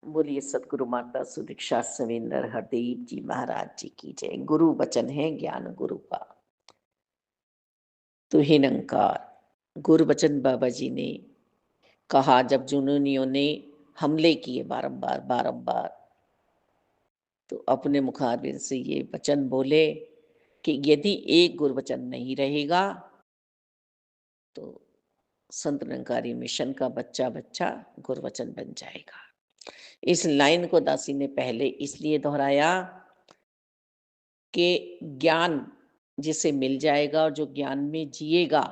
बोलिए सतगुरु माता सुदीक्षा सविंदर हरदेव जी महाराज जी की जय। गुरु वचन है ज्ञान गुरु का, तू ही निरंकार। गुरु वचन बाबा जी ने कहा जब जुनूनियों ने हमले किए बारंबार बारंबार, तो अपने मुखारबिन से ये वचन बोले कि यदि एक गुरु वचन नहीं रहेगा तो संत निरंकारी मिशन का बच्चा बच्चा गुरवचन बन जाएगा। इस लाइन को दासी ने पहले इसलिए दोहराया कि ज्ञान जिसे मिल जाएगा और जो ज्ञान में जिएगा,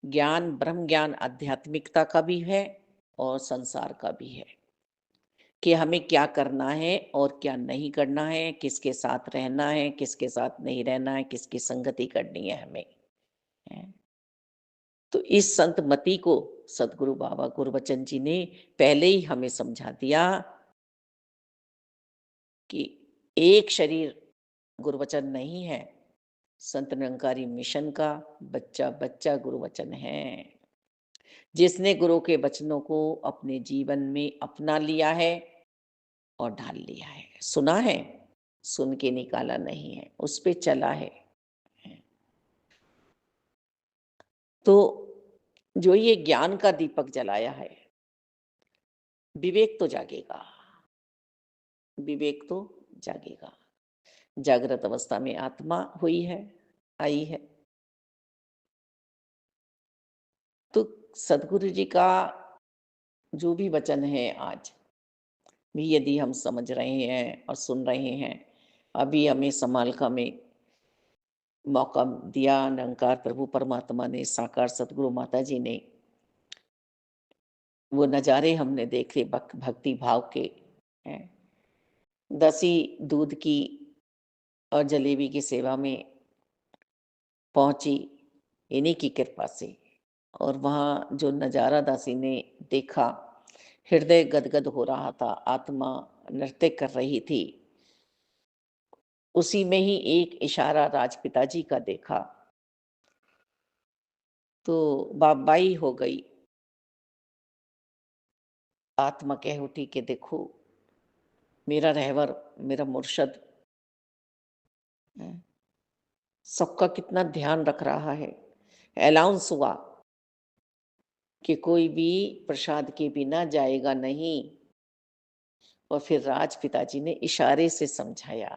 ज्ञान ब्रह्म ज्ञान आध्यात्मिकता का भी है और संसार का भी है कि हमें क्या करना है और क्या नहीं करना है, किसके साथ रहना है, किसके साथ नहीं रहना है, किसकी संगति करनी है हमें। तो इस संतमति को सदगुरु बाबा गुरबचन जी ने पहले ही हमें समझा दिया कि एक शरीर गुरवचन नहीं है, संत निरंकारी मिशन का बच्चा बच्चा गुरुवचन है। जिसने गुरु के वचनों को अपने जीवन में अपना लिया है और ढाल लिया है, सुना है, सुन के निकाला नहीं है, उस पे चला है। तो जो ये ज्ञान का दीपक जलाया है, विवेक तो जागेगा, विवेक तो जागेगा। जागृत अवस्था में आत्मा हुई है, आई है। तो सदगुरु जी का जो भी वचन है आज भी यदि हम समझ रहे हैं और सुन रहे हैं, अभी हमें समालका में मौका दिया निरंकार प्रभु परमात्मा ने, साकार सदगुरु माता जी ने, वो नज़ारे हमने देखे भक्ति भाव के हैं। दसी दूध की और जलेबी की सेवा में पहुंची इन्हीं की कृपा से, और वहाँ जो नज़ारा दासी ने देखा, हृदय गदगद हो रहा था, आत्मा नृत्य कर रही थी। उसी में ही एक इशारा राजपिता जी का देखा तो बाई हो गई। आत्मा कह उठी कि देखो मेरा रहवर, मेरा मुर्शद सबका कितना ध्यान रख रहा है। अलाउंस हुआ कि कोई भी प्रसाद के बिना जाएगा नहीं, और फिर राज पिताजी ने इशारे से समझाया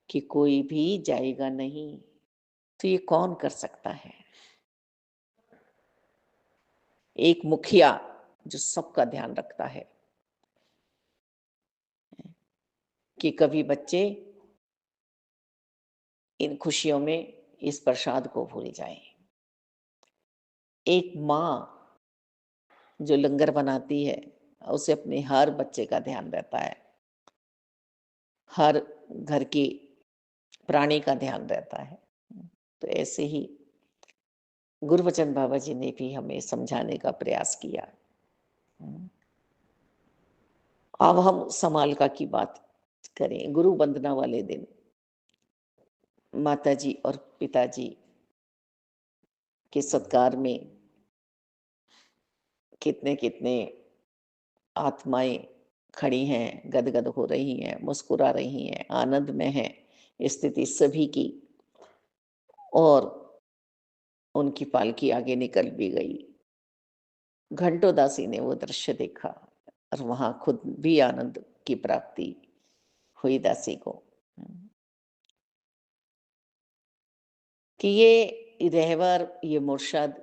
कि कोई भी जाएगा नहीं। तो ये कौन कर सकता है? एक मुखिया जो सबका ध्यान रखता है कि कभी बच्चे इन खुशियों में इस प्रसाद को भूल जाएं। एक माँ जो लंगर बनाती है, उसे अपने हर बच्चे का ध्यान रहता है, हर घर की प्राणी का ध्यान रहता है। तो ऐसे ही गुरबचन बाबा जी ने भी हमें समझाने का प्रयास किया। अब हम समालका की बात करें। गुरु वंदना वाले दिन माताजी और पिताजी के सत्कार में कितने कितने आत्माएं खड़ी हैं, गदगद हो रही हैं, मुस्कुरा रही हैं, आनंद में हैं, स्थिति सभी की। और उनकी पालकी आगे निकल भी गई। घंटों दासी ने वो दृश्य देखा और वहां खुद भी आनंद की प्राप्ति हुई दासी को कि ये रहवर, ये मुर्शद,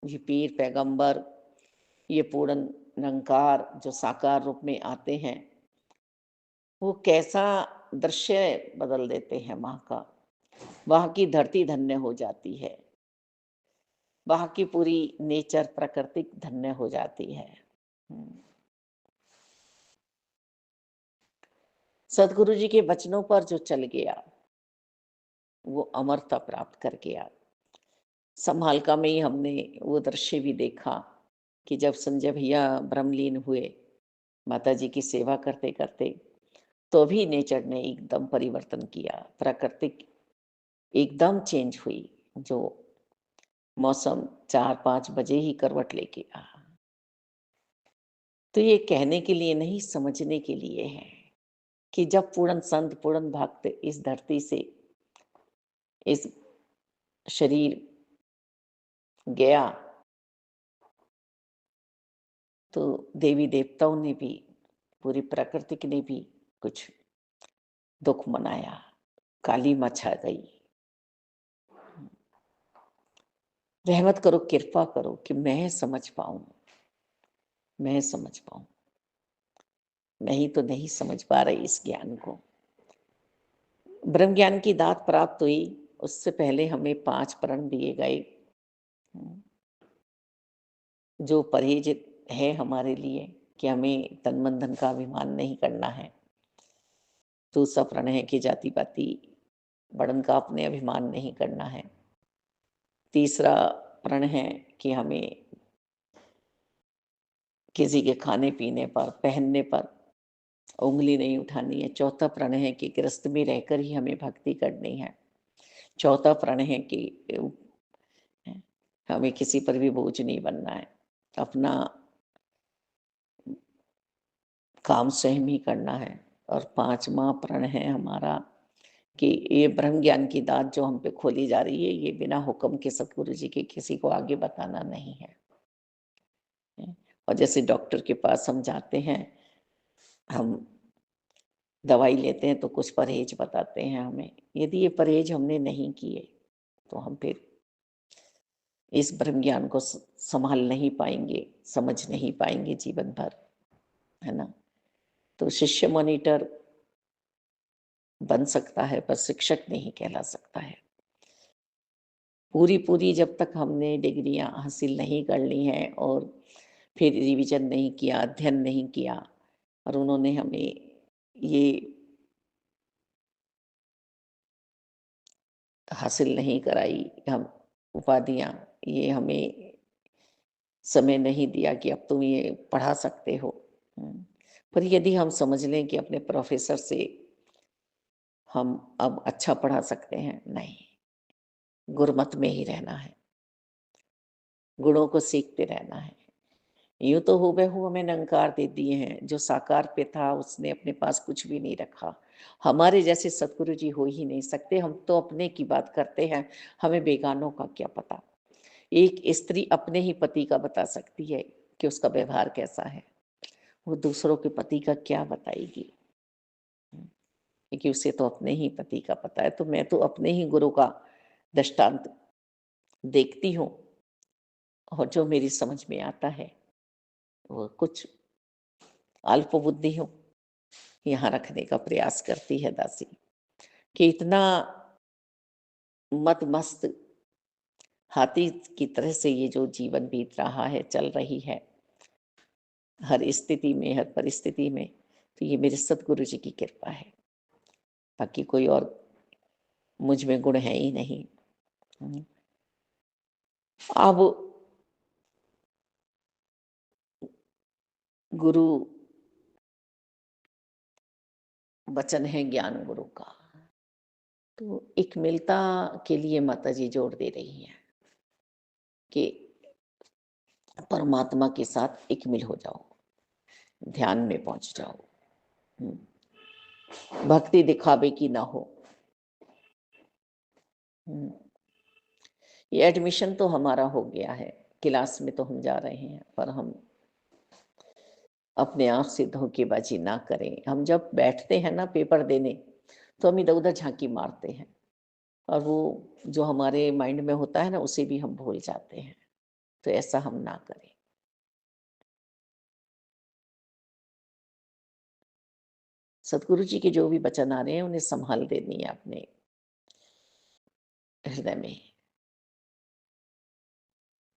ये पीर पैगंबर, ये पूर्ण निरंकार जो साकार रूप में आते हैं, वो कैसा दृश्य बदल देते हैं वहां का। वहां की धरती धन्य हो जाती है, वहां की पूरी नेचर प्राकृतिक धन्य हो जाती है। सदगुरु जी के वचनों पर जो चल गया वो अमरता प्राप्त कर गया। संभालका में ही हमने वो दृश्य भी देखा कि जब संजय भैया ब्रह्मलीन हुए माता जी की सेवा करते करते, तो भी नेचर ने एकदम परिवर्तन किया, प्राकृतिक एकदम चेंज हुई। जो मौसम 4-5 बजे ही करवट लेके आ, तो ये कहने के लिए नहीं, समझने के लिए है कि जब पूर्ण संत, पूर्ण भक्त इस धरती से इस शरीर गया, तो देवी देवताओं ने भी, पूरी प्रकृति ने भी कुछ दुख मनाया, काली मचा गई। रहमत करो, कृपा करो कि मैं समझ पाऊं, मैं समझ पाऊं। नहीं तो नहीं समझ पा रही इस ज्ञान को। ब्रह्म ज्ञान की दात प्राप्त हुई, उससे पहले हमें 5 प्रण दिए गए, जो परहेज है हमारे लिए कि हमें तन मन धन का अभिमान नहीं करना है। दूसरा प्रण है कि जाति पाति बड़न का अपने अभिमान नहीं करना है। तीसरा प्रण है कि हमें किसी के खाने पीने पर, पहनने पर उंगली नहीं उठानी है। चौथा प्रण है कि गृहस्थ में रहकर ही हमें भक्ति करनी है। चौथा प्रण है कि हमें किसी पर भी बोझ नहीं बनना है, अपना काम स्वयं ही करना है। और 5वां प्रण है हमारा कि ये ब्रह्म ज्ञान की दात जो हम पे खोली जा रही है, ये बिना हुक्म के सतगुरु जी के किसी को आगे बताना नहीं है। और जैसे डॉक्टर के पास हम जाते हैं, हम दवाई लेते हैं तो कुछ परहेज बताते हैं हमें। यदि ये परहेज हमने नहीं किए तो हम फिर इस ब्रह्म ज्ञान को संभाल नहीं पाएंगे, समझ नहीं पाएंगे जीवन भर, है ना। तो शिष्य मॉनिटर बन सकता है पर शिक्षक नहीं कहला सकता है। पूरी जब तक हमने डिग्रियां हासिल नहीं कर ली हैं और फिर रिवीजन नहीं किया, अध्ययन नहीं किया, और उन्होंने हमें ये हासिल नहीं कराई, हम उपाधियां, ये हमें समय नहीं दिया कि अब तुम ये पढ़ा सकते हो। पर यदि हम समझ लें कि अपने प्रोफेसर से हम अब अच्छा पढ़ा सकते हैं, नहीं, गुरमत में ही रहना है, गुणों को सीखते रहना है। यूं तो हूबहू हमें नंकार दे दिए हैं, जो साकार पे था उसने अपने पास कुछ भी नहीं रखा। हमारे जैसे सतगुरु जी हो ही नहीं सकते। हम तो अपने की बात करते हैं, हमें बेगानों का क्या पता। एक स्त्री अपने ही पति का बता सकती है कि उसका व्यवहार कैसा है, वो दूसरों के पति का क्या बताएगी, क्योंकि उसे तो अपने ही पति का पता है। तो मैं तो अपने ही गुरु का दृष्टांत देखती हूँ, और जो मेरी समझ में आता है वो कुछ अल्प बुद्धि हूँ यहाँ रखने का प्रयास करती है दासी, कि इतना मत मस्त हाथी की तरह से ये जो जीवन बीत रहा है, चल रही है हर स्थिति में, हर परिस्थिति में, तो ये मेरे सतगुरु जी की कृपा है। बाकी कोई और मुझ में गुण है ही नहीं। अब गुरु वचन है ज्ञान गुरु का, तो एक मिलता के लिए माता जी जोर दे रही हैं कि परमात्मा के साथ एक मिल हो जाओ, ध्यान में पहुंच जाओ, भक्ति दिखावे की ना हो। ये एडमिशन तो हमारा हो गया है, क्लास में तो हम जा रहे हैं, पर हम अपने आप से धोखेबाजी ना करें। हम जब बैठते हैं ना पेपर देने, तो हम इधर उधर झांकी मारते हैं, और वो जो हमारे माइंड में होता है ना, उसे भी हम भूल जाते हैं। तो ऐसा हम ना करें। सतगुरु जी के जो भी वचन आ रहे हैं, उन्हें संभाल देनी है अपने हृदय में।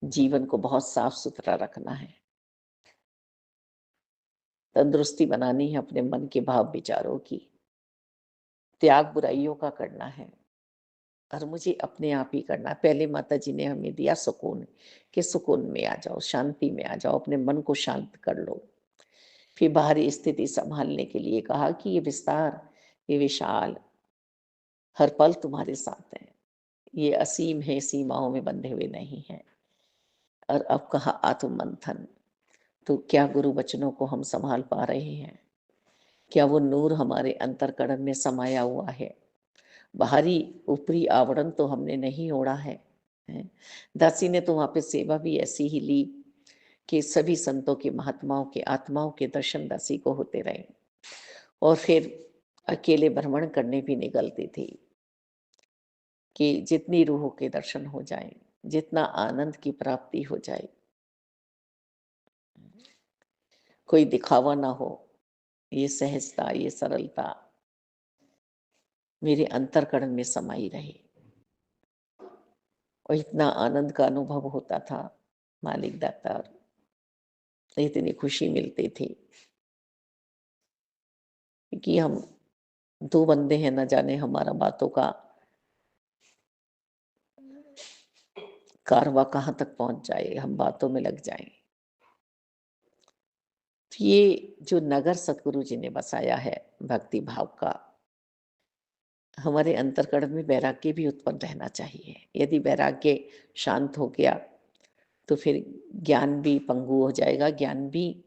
जीवन को बहुत साफ सुथरा रखना है, तंदुरुस्ती बनानी है अपने मन के भाव विचारों की, त्याग बुराइयों का करना है, और मुझे अपने आप ही करना है। पहले माता जी ने हमें दिया सुकून, कि सुकून में आ जाओ, शांति में आ जाओ, अपने मन को शांत कर लो। फिर बाहरी स्थिति संभालने के लिए कहा कि ये विस्तार, ये विशाल, हर पल तुम्हारे साथ है, ये असीम है, सीमाओं में बंधे हुए नहीं है। और अब कहा आत्म मंथन, तो क्या गुरु वचनों को हम संभाल पा रहे हैं? क्या वो नूर हमारे अंतःकरण में समाया हुआ है? बाहरी ऊपरी आवरण तो हमने नहीं ओढ़ा है, हैं? दासी ने तो वहाँ पे सेवा भी ऐसी ही ली कि सभी संतों के, महात्माओं के, आत्माओं के दर्शन दासी को होते रहे और फिर अकेले भ्रमण करने भी निकलती थी कि जितनी रूहों के दर्शन हो जाएँ, जितना आनंद की प्राप्ति हो जाए, कोई दिखावा ना हो, ये सहजता, ये सरलता मेरे अंतःकरण में समाई रहे और इतना आनंद का अनुभव होता था, मालिक दाता, इतनी खुशी मिलती थी कि हम 2 बंदे हैं, न जाने हमारा बातों का कारवां कहाँ तक पहुँच जाए, हम बातों में लग जाएँ। तो ये जो नगर सद्गुरु जी ने बसाया है भक्ति भाव का, हमारे अंतःकरण में वैराग्य भी उत्पन्न रहना चाहिए। यदि वैराग्य शांत हो गया, तो फिर ज्ञान भी पंगु हो जाएगा, ज्ञान भी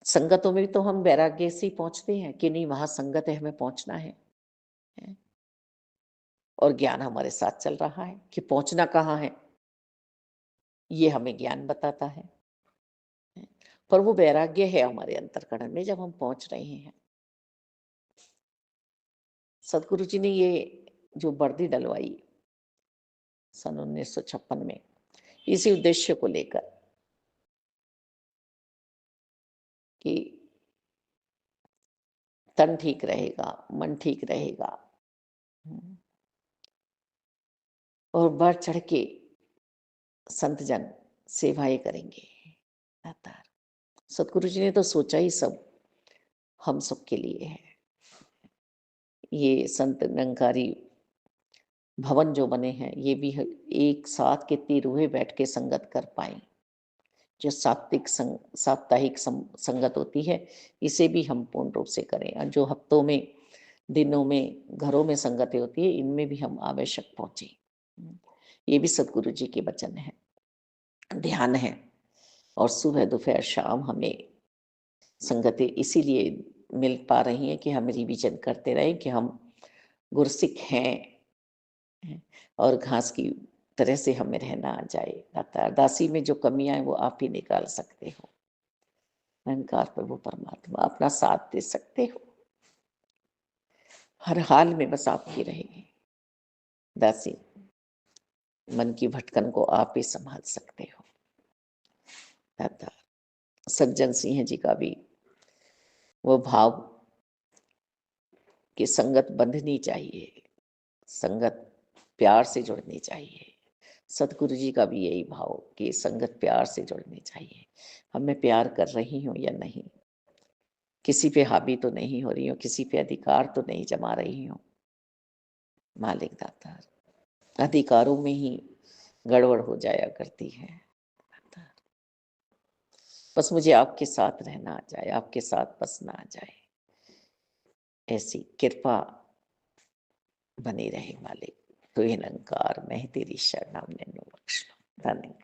संगतों में तो हम वैराग्य से ही पहुँचते हैं कि नहीं वहाँ संगत है, हमें पहुँचना है, हैं? और ज्ञान हमारे साथ चल रहा है कि पहुँचना कहाँ है, ये हमें ज्ञान बताता है। हैं? पर वो वैराग्य है हमारे अंतःकरण में जब हम पहुँच रहे हैं। सद्गुरु जी ने ये जो वर्दी डलवाई सन 1956 में, इसी उद्देश्य को लेकर कि तन ठीक रहेगा, मन ठीक रहेगा। हुँ। और बढ़ चढ़ के संत जन सेवाएँ करेंगे लगातार। सतगुरु जी ने तो सोचा ही सब हम सबके लिए है। ये संत निरंकारी भवन जो बने हैं, ये भी ह एक साथ कितनी रूहें बैठ के संगत कर पाएँ। जो साप्ताहिक संगत होती है, इसे भी हम पूर्ण रूप से करें और जो हफ्तों में, दिनों में, घरों में संगतें होती है, इनमें भी हम आवश्यक पहुँचे। ये भी सद्गुरु जी के वचन हैं, ध्यान है और सुबह, दोपहर, शाम हमें संगतें इसीलिए मिल पा रही हैं कि हम रिवीजन करते रहें कि हम गुरसिक हैं और घास की तरह से हमें रहना आ जाए। दाता दासी में जो कमियाँ हैं, वो आप ही निकाल सकते हो। अहंकार पर वो परमात्मा अपना साथ दे सकते हो। हर हाल में बस आपकी रहेगी दासी, मन की भटकन को आप ही संभाल सकते हो। दाता सज्जन सिंह जी का भी वो भाव कि संगत बंधनी चाहिए, संगत प्यार से जुड़नी चाहिए। सतगुरु जी का भी यही भाव कि संगत प्यार से जुड़नी चाहिए। अब मैं प्यार कर रही हूँ या नहीं, किसी पे हावी तो नहीं हो रही हूँ, किसी पे अधिकार तो नहीं जमा रही हूँ। मालिक दातार अधिकारों में ही गड़बड़ हो जाया करती है। बस मुझे आपके साथ रहना आ जाए, आपके साथ बसना आ जाए, ऐसी कृपा बनी रहे मालिक। तो निरंकार मैं तेरी शरण हमने बख्श लो। धन्यवाद।